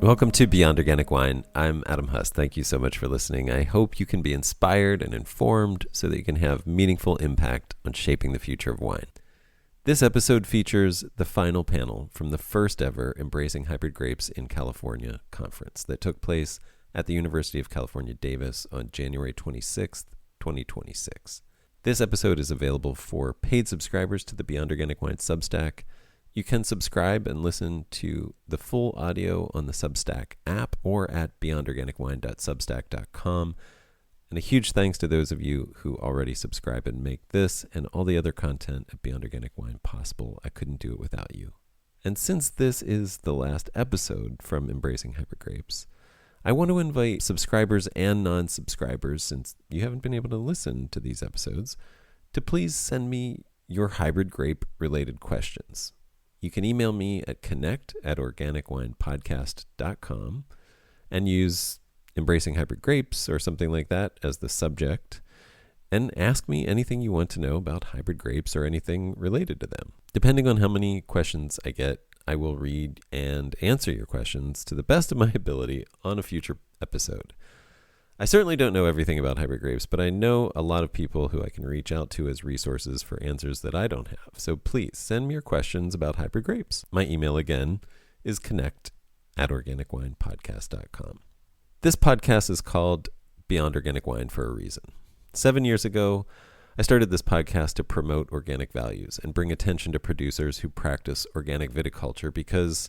Welcome to Beyond Organic Wine. I'm Adam Huss. Thank you so much for listening. I hope you can be inspired and informed so that you can have meaningful impact on shaping the future of wine. This episode features the final panel from the first ever Embracing Hybrid Grapes in California conference that took place at the University of California, Davis on January 26th, 2026. This episode is available for paid subscribers to the Beyond Organic Wine Substack. You can subscribe and listen to the full audio on the Substack app or at beyondorganicwine.substack.com. And a huge thanks to those of you who already subscribe and make this and all the other content at Beyond Organic Wine possible. I couldn't do it without you. And since this is the last episode from Embracing Hybrid Grapes, I want to invite subscribers and non-subscribers, since you haven't been able to listen to these episodes, to please send me your hybrid grape related questions. You can email me at connect@organicwinepodcast.com and use Embracing Hybrid Grapes or something like that as the subject, and ask me anything you want to know about hybrid grapes or anything related to them. Depending on how many questions I get, I will read and answer your questions to the best of my ability on a future episode. I certainly don't know everything about hybrid grapes, but I know a lot of people who I can reach out to as resources for answers that I don't have. So please send me your questions about hybrid grapes. My email again is connect@organicwinepodcast.com. This podcast is called Beyond Organic Wine for a reason. 7 years ago, I started this podcast to promote organic values and bring attention to producers who practice organic viticulture because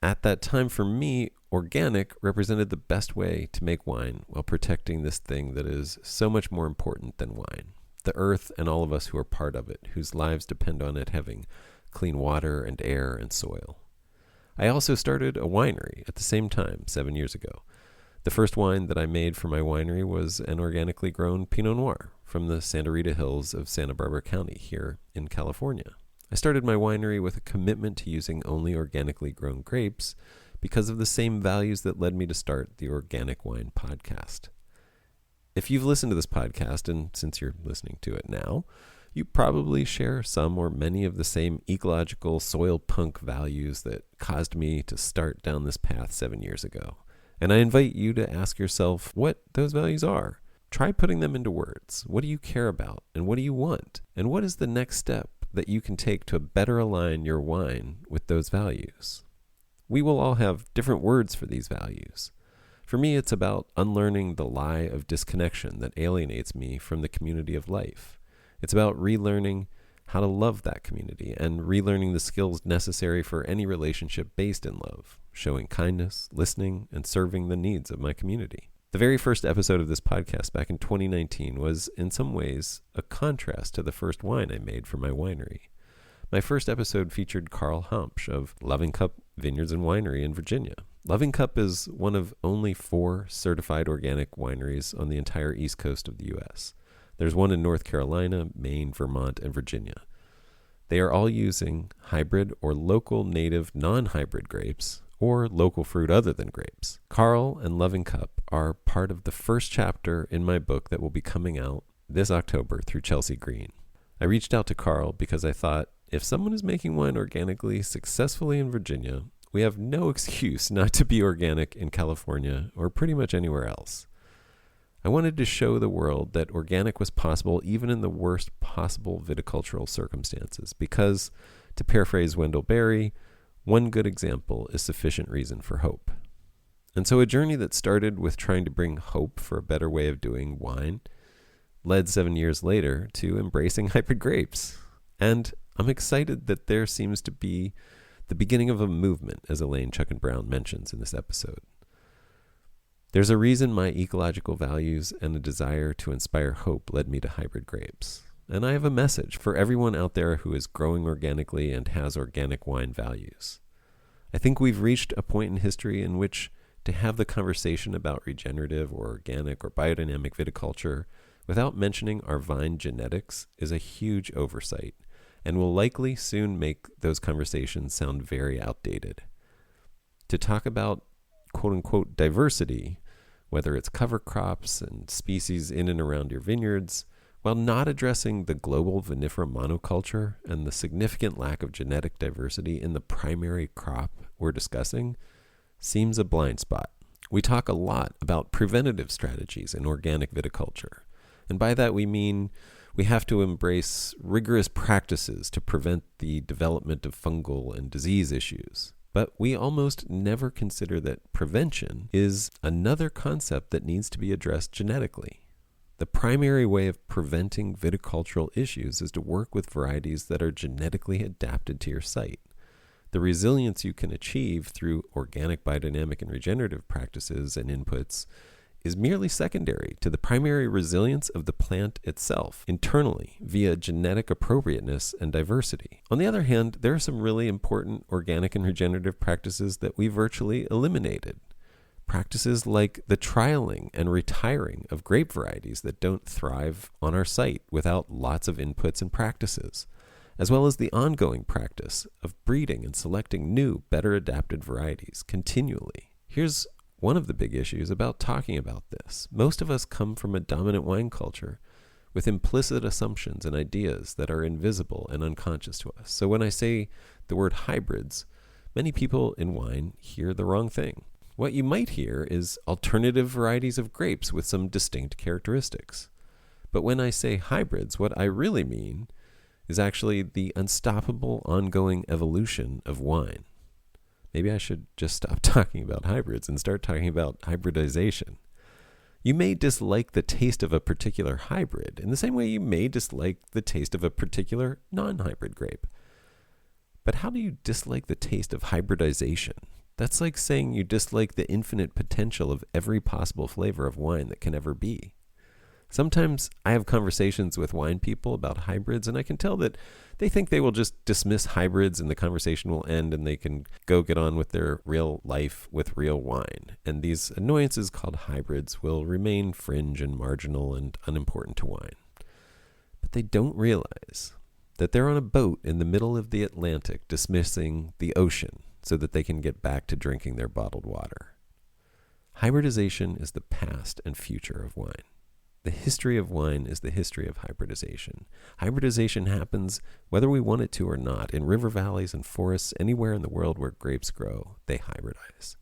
at that time, for me, organic represented the best way to make wine while protecting this thing that is so much more important than wine, the earth and all of us who are part of it, whose lives depend on it having clean water and air and soil. I also started a winery at the same time 7 years ago. The first wine that I made for my winery was an organically grown Pinot Noir from the Santa Rita Hills of Santa Barbara County here in California. I started my winery with a commitment to using only organically grown grapes because of the same values that led me to start the Organic Wine Podcast. If you've listened to this podcast, and since you're listening to it now, you probably share some or many of the same ecological soil punk values that caused me to start down this path 7 years ago. And I invite you to ask yourself what those values are. Try putting them into words. What do you care about? And what do you want? And what is the next step that you can take to better align your wine with those values? We will all have different words for these values. For me, it's about unlearning the lie of disconnection that alienates me from the community of life. It's about relearning how to love that community and relearning the skills necessary for any relationship based in love, showing kindness, listening, and serving the needs of my community. The very first episode of this podcast back in 2019 was, in some ways, a contrast to the first wine I made for my winery. My first episode featured Carl Hampsch of Loving Cup Vineyards and Winery in Virginia. Loving Cup is one of only 4 certified organic wineries on the entire east coast of the U.S. There's one in North Carolina, Maine, Vermont, and Virginia. They are all using hybrid or local native non-hybrid grapes or local fruit other than grapes. Carl and Loving Cup are part of the first chapter in my book that will be coming out this October through Chelsea Green. I reached out to Carl because I thought, if someone is making wine organically successfully in Virginia, we have no excuse not to be organic in California or pretty much anywhere else. I wanted to show the world that organic was possible even in the worst possible viticultural circumstances because, to paraphrase Wendell Berry, one good example is sufficient reason for hope. And so a journey that started with trying to bring hope for a better way of doing wine led 7 years later to embracing hybrid grapes. And I'm excited that there seems to be the beginning of a movement, as Elaine Chuck and Brown mentions in this episode. There's a reason my ecological values and a desire to inspire hope led me to hybrid grapes. And I have a message for everyone out there who is growing organically and has organic wine values. I think we've reached a point in history in which to have the conversation about regenerative or organic or biodynamic viticulture without mentioning our vine genetics is a huge oversight and will likely soon make those conversations sound very outdated. To talk about quote-unquote diversity, whether it's cover crops and species in and around your vineyards, while not addressing the global vinifera monoculture and the significant lack of genetic diversity in the primary crop we're discussing, seems a blind spot. We talk a lot about preventative strategies in organic viticulture. And by that we mean we have to embrace rigorous practices to prevent the development of fungal and disease issues. But we almost never consider that prevention is another concept that needs to be addressed genetically. The primary way of preventing viticultural issues is to work with varieties that are genetically adapted to your site. The resilience you can achieve through organic biodynamic and regenerative practices and inputs is merely secondary to the primary resilience of the plant itself, internally, via genetic appropriateness and diversity. On the other hand, there are some really important organic and regenerative practices that we virtually eliminated. Practices like the trialing and retiring of grape varieties that don't thrive on our site without lots of inputs and practices, as well as the ongoing practice of breeding and selecting new, better adapted varieties continually. Here's one of the big issues about talking about this. Most of us come from a dominant wine culture with implicit assumptions and ideas that are invisible and unconscious to us. So when I say the word hybrids, many people in wine hear the wrong thing. What you might hear is alternative varieties of grapes with some distinct characteristics. But when I say hybrids, what I really mean is actually the unstoppable ongoing evolution of wine. Maybe I should just stop talking about hybrids and start talking about hybridization. You may dislike the taste of a particular hybrid in the same way you may dislike the taste of a particular non-hybrid grape. But how do you dislike the taste of hybridization? That's like saying you dislike the infinite potential of every possible flavor of wine that can ever be. Sometimes I have conversations with wine people about hybrids, and I can tell that they think they will just dismiss hybrids and the conversation will end and they can go get on with their real life with real wine. And these annoyances called hybrids will remain fringe and marginal and unimportant to wine. But they don't realize that they're on a boat in the middle of the Atlantic dismissing the ocean so that they can get back to drinking their bottled water. Hybridization is the past and future of wine. The history of wine is the history of hybridization. Hybridization happens whether we want it to or not. In river valleys and forests, anywhere in the world where grapes grow, they hybridize.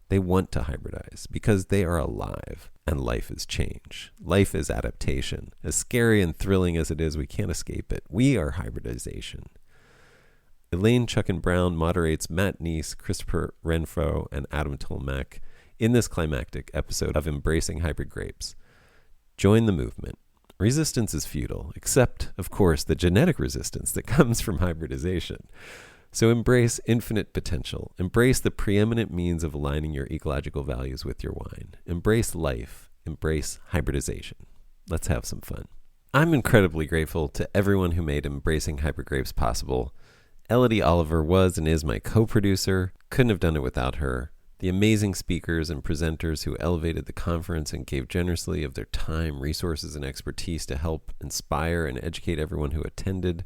They want to hybridize because they are alive, and life is change. Life is adaptation. As scary and thrilling as it is, we can't escape it. We are hybridization. Elaine Chuckin-Brown moderates Matt Neese, Christopher Renfro, and Adam Tolmec in this climactic episode of Embracing Hybrid Grapes. Join the movement. Resistance is futile, except, of course, the genetic resistance that comes from hybridization. So embrace infinite potential. Embrace the preeminent means of aligning your ecological values with your wine. Embrace life. Embrace hybridization. Let's have some fun. I'm incredibly grateful to everyone who made Embracing Hybrid Grapes possible. Elodie Oliver was and is my co-producer. Couldn't have done it without her. The amazing speakers and presenters who elevated the conference and gave generously of their time, resources, and expertise to help inspire and educate everyone who attended.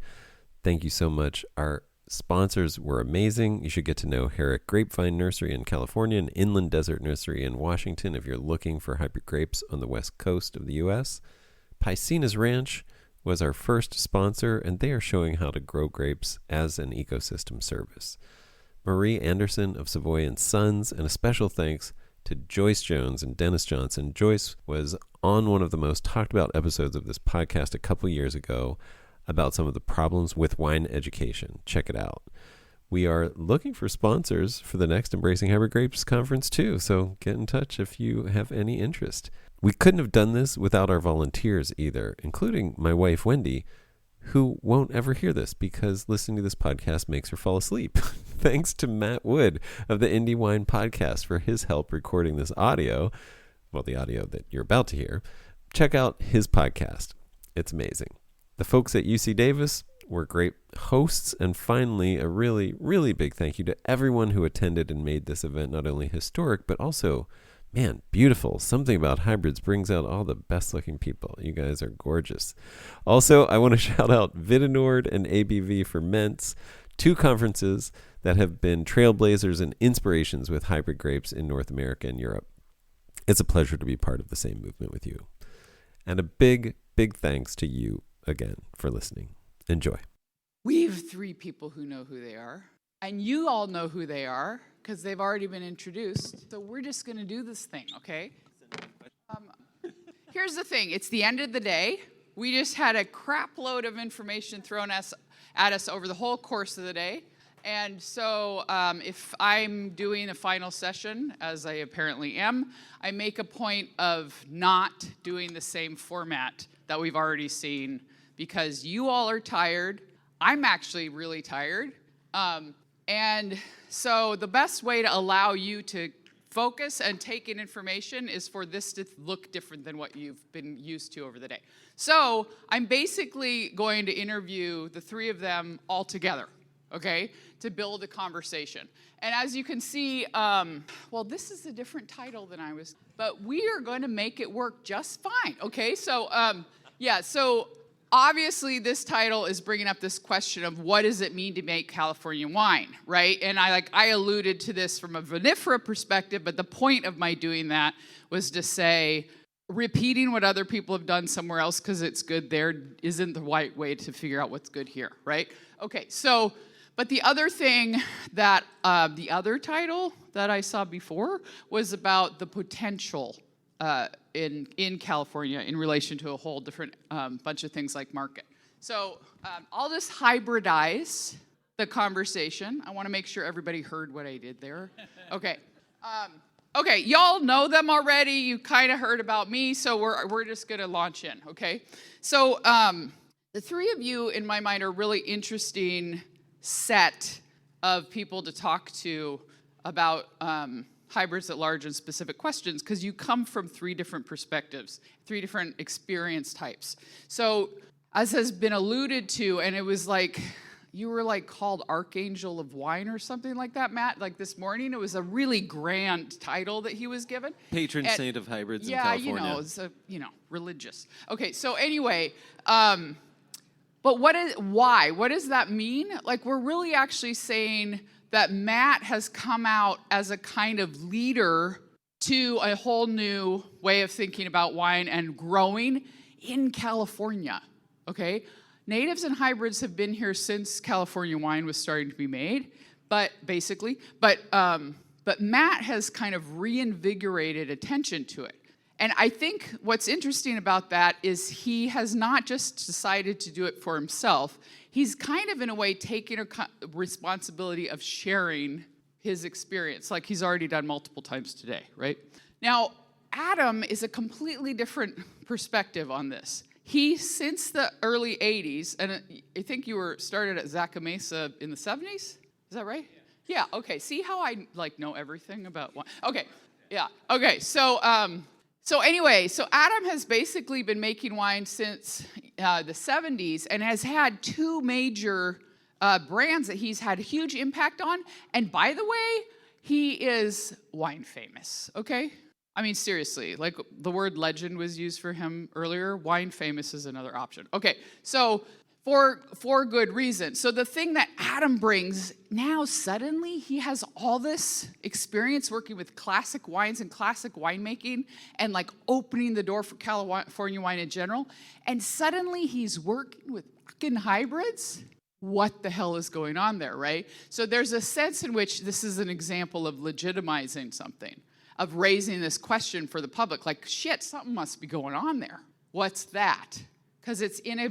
Thank you so much. Our sponsors were amazing. You should get to know Herrick Grapevine Nursery in California and Inland Desert Nursery in Washington if you're looking for hybrid grapes on the west coast of the U.S. Piscinas Ranch was our first sponsor, and they are showing how to grow grapes as an ecosystem service. Marie Anderson of Savoy and Sons, and a special thanks to Joyce Jones and Dennis Johnson. Joyce was on one of the most talked about episodes of this podcast a couple years ago about some of the problems with wine education. Check it out. We are looking for sponsors for the next Embracing Hybrid Grapes conference too, so get in touch if you have any interest. We couldn't have done this without our volunteers either, including my wife, Wendy, who won't ever hear this because listening to this podcast makes her fall asleep. Thanks to Matt Wood of the Indie Wine Podcast for his help recording this audio. Well, the audio that you're about to hear. Check out his podcast. It's amazing. The folks at UC Davis were great hosts. And finally, a really, really big thank you to everyone who attended and made this event not only historic, but also, man, beautiful. Something about hybrids brings out all the best looking people. You guys are gorgeous. Also, I want to shout out Vitinord and ABV Ferments, two conferences that have been trailblazers and inspirations with hybrid grapes in North America and Europe. It's a pleasure to be part of the same movement with you. And a big, big thanks to you again for listening. Enjoy. We have three people who know who they are. And you all know who they are because they've already been introduced. So we're just going to do this thing, okay? Here's the thing. It's the end of the day. We just had a crap load of information thrown at us over the whole course of the day. And so if I'm doing a final session, as I apparently am, I make a point of not doing the same format that we've already seen because you all are tired. I'm actually really tired. And so the best way to allow you to focus and take in information is for this to look different than what you've been used to over the day. So I'm basically going to interview the three of them all together, okay, to build a conversation. And as you can see, well, this is a different title than I was, but we are going to make it work just fine, okay? So, so obviously this title is bringing up this question of what does it mean to make California wine, right? And I alluded to this from a vinifera perspective, but the point of my doing that was to say, repeating what other people have done somewhere else because it's good there isn't the right way to figure out what's good here, right? Okay, so, but the other thing that, the other title that I saw before was about the potential in California in relation to a whole different bunch of things like market. So I'll just hybridize the conversation. I want to make sure everybody heard what I did there. Okay. Okay, y'all know them already. You kind of heard about me, so we're just going to launch in, okay? So the three of you, in my mind, are a really interesting set of people to talk to about hybrids at large and specific questions because you come from three different perspectives, three different experience types. So as has been alluded to, and it was like, you were like called Archangel of Wine or something like that, Matt, like this morning. It was a really grand title that he was given. Patron saint of hybrids in California. Yeah, it's religious. Okay, so anyway, but why? What does that mean? Like we're really actually saying that Matt has come out as a kind of leader to a whole new way of thinking about wine and growing in California, okay? Natives and hybrids have been here since California wine was starting to be made, but Matt has kind of reinvigorated attention to it. And I think what's interesting about that is he has not just decided to do it for himself. He's kind of, in a way, taking a responsibility of sharing his experience, like he's already done multiple times today, right? Now, Adam is a completely different perspective on this. He, since the early 80s, and I think you were started at Zaca Mesa in the 70s? Is that right? Yeah, okay. See how I, know everything about wine? Okay, yeah. Okay, so anyway, so Adam has basically been making wine since the 70s and has had two major brands that he's had a huge impact on. And by the way, he is wine famous, okay? I mean, seriously, like the word legend was used for him earlier. Wine famous is another option. Okay, so for good reason. So the thing that Adam brings, now suddenly he has all this experience working with classic wines and classic winemaking and like opening the door for California wine in general. And suddenly he's working with fucking hybrids. What the hell is going on there, right? So there's a sense in which this is an example of legitimizing something, of raising this question for the public, like, shit, something must be going on there. What's that? Because it's in a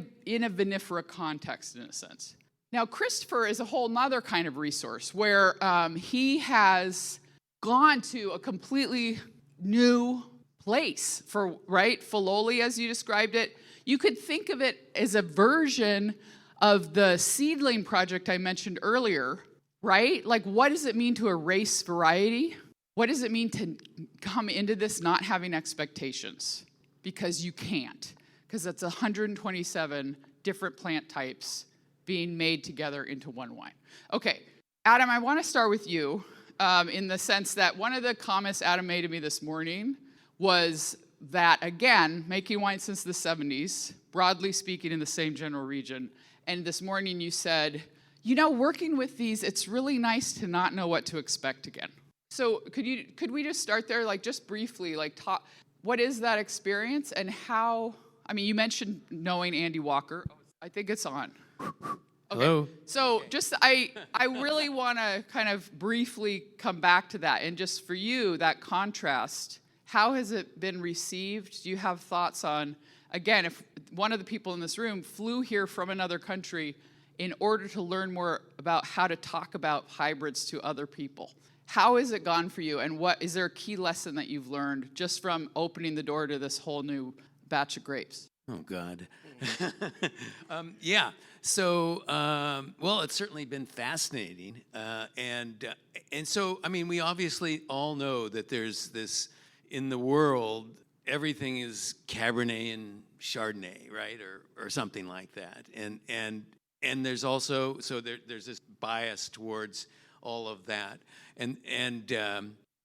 vinifera context, in a sense. Now, Christopher is a whole nother kind of resource where he has gone to a completely new place for, right, Filoli, as you described it. You could think of it as a version of the seedling project I mentioned earlier, right? Like, what does it mean to erase variety? What does it mean to come into this not having expectations? Because you can't. Because it's 127 different plant types being made together into one wine. Okay, Adam, I want to start with you in the sense that one of the comments Adam made to me this morning was that, again, making wine since the 70s, broadly speaking in the same general region, and this morning you said, working with these, it's really nice to not know what to expect again. So could we just start there, like just briefly, like talk, what is that experience and how, I mean, you mentioned knowing Andy Walker. I think it's on. Hello. So just I really want to kind of briefly come back to that, and just for you, that contrast, how has it been received? Do you have thoughts on, again, if one of the people in this room flew here from another country in order to learn more about how to talk about hybrids to other people, how has it gone for you, and what is there a key lesson that you've learned just from opening the door to this whole new batch of grapes? Oh, God. Yeah. So, well, it's certainly been fascinating. And so, I mean, we obviously all know that there's this, in the world, everything is Cabernet and Chardonnay, right? Or something like that. And there's also, so there's this bias towards all of that. And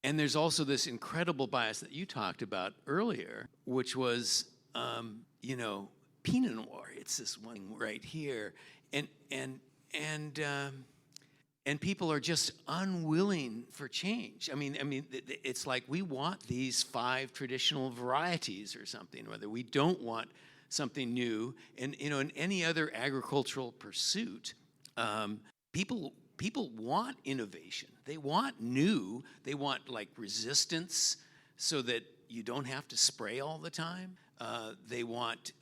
there's also this incredible bias that you talked about earlier, which was, Pinot Noir. It's this one right here, and people are just unwilling for change. I mean, it's like we want these 5 traditional varieties or something, whether we don't want something new. And in any other agricultural pursuit, people want innovation. They want new. They want like resistance, so that you don't have to spray all the time. They want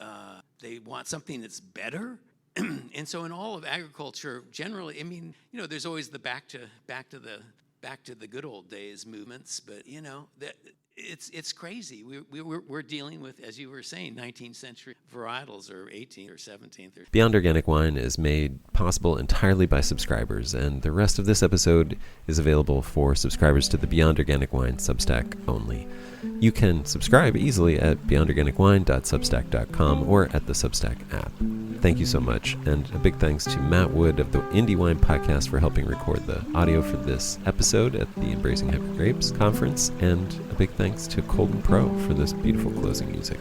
something that's better, and so in all of agriculture, generally, I mean, there's always the back to the good old days movements, but that it's crazy. We're dealing with, as you were saying, 19th century varietals or 18th or 17th. Beyond Organic Wine is made possible entirely by subscribers, and the rest of this episode is available for subscribers to the Beyond Organic Wine Substack only. You can subscribe easily at beyondorganicwine.substack.com or at the Substack app. Thank you so much, and a big thanks to Matt Wood of the Indie Wine Podcast for helping record the audio for this episode at the Embracing Hybrid Grapes conference, and a big thanks to Colton Pro for this beautiful closing music.